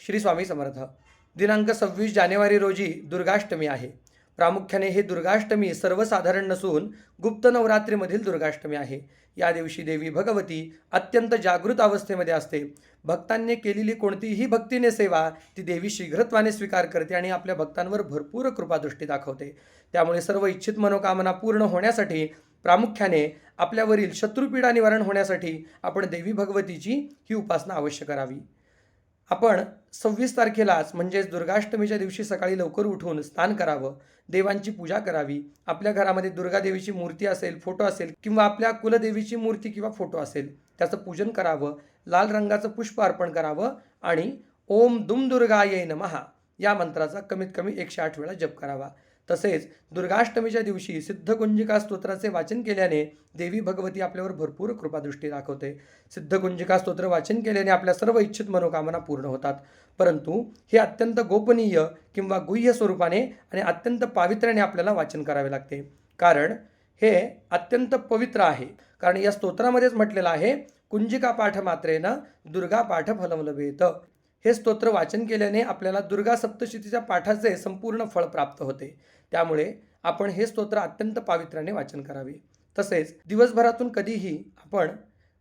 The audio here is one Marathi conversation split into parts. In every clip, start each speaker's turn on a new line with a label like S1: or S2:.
S1: श्री स्वामी समर्थ. दिनांक 26 जानेवारी रोजी दुर्गाष्टमी आहे. प्रामुख्याने हे दुर्गाष्टमी सर्वसाधारण नसून गुप्त नवरात्रीमधील दुर्गाष्टमी आहे. या दिवशी देवी भगवती अत्यंत जागृत अवस्थेमध्ये असते. भक्तांनी केलेली कोणतीही भक्तीने सेवा ती देवी शीघ्रत्वाने स्वीकार करते आणि आपल्या भक्तांवर भरपूर कृपादृष्टी दाखवते. त्यामुळे सर्व इच्छित मनोकामना पूर्ण होण्यासाठी, प्रामुख्याने आपल्यावरील शत्रुपीडा निवारण होण्यासाठी आपण देवी भगवतीची ही उपासना अवश्य करावी. आपण 26 तारखेलाच म्हणजेच दुर्गाष्टमीच्या दिवशी सकाळी लवकर उठून स्नान करावं, देवांची पूजा करावी. आपल्या घरामध्ये दुर्गादेवीची मूर्ती असेल, फोटो असेल किंवा आपल्या कुलदेवीची मूर्ती किंवा फोटो असेल त्याचं पूजन करावं, लाल रंगाचं पुष्प अर्पण करावं आणि ओम दुम दुर्गायै नमः या मंत्राचा कमीत कमी 108 वेळा जप करावा. तसेच दुर्गाष्टमीच्या दिवशी सिद्धकुंजिका स्तोत्राचे वाचन केल्याने देवी भगवती आपल्यावर भरपूर कृपादृष्टी दाखवते. सिद्धकुंजिका स्तोत्र वाचन केल्याने आपल्या सर्व इच्छित मनोकामना पूर्ण होतात. परंतु हे अत्यंत गोपनीय किंवा गुह्य स्वरूपाने आणि अत्यंत पावित्र्याने आपल्याला वाचन करावे लागते. कारण हे अत्यंत पवित्र आहे. कारण या स्तोत्रामध्येच म्हटलेलं आहे, कुंजिका पाठ मात्रेनं दुर्गा पाठ फलम लभेत. हे स्तोत्र वाचन केल्याने आपल्याला दुर्गा सप्तशतीच्या पाठाचे संपूर्ण फळ प्राप्त होते. त्यामुळे आपण हे स्तोत्र अत्यंत पावित्र्याने वाचन करावे. तसेच दिवसभरातून कधीही आपण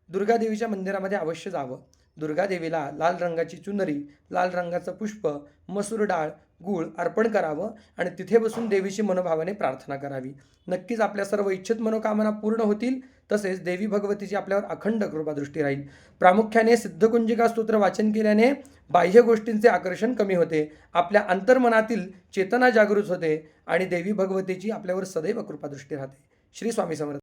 S1: दुर्गादेवीच्या मंदिरामध्ये अवश्य जावं. दुर्गादेवीला लाल रंगाची चुनरी, लाल रंगाचं पुष्प, मसूर डाळ, गूळ अर्पण करावं आणि तिथे बसून देवीची मनोभावाने प्रार्थना करावी. नक्कीच आपल्या सर्व इच्छित मनोकामना पूर्ण होतील. तसेच देवी भगवतीची आपल्यावर अखंड कृपादृष्टी राहील. प्रामुख्याने सिद्धकुंजिका स्तोत्र वाचन केल्याने बाह्य गोष्टींचे आकर्षण कमी होते, आपल्या अंतर्मनातील चेतना जागृत होते आणि देवी भगवतीची आपल्यावर सदैव कृपादृष्टी राहते. श्री स्वामी समर्थ.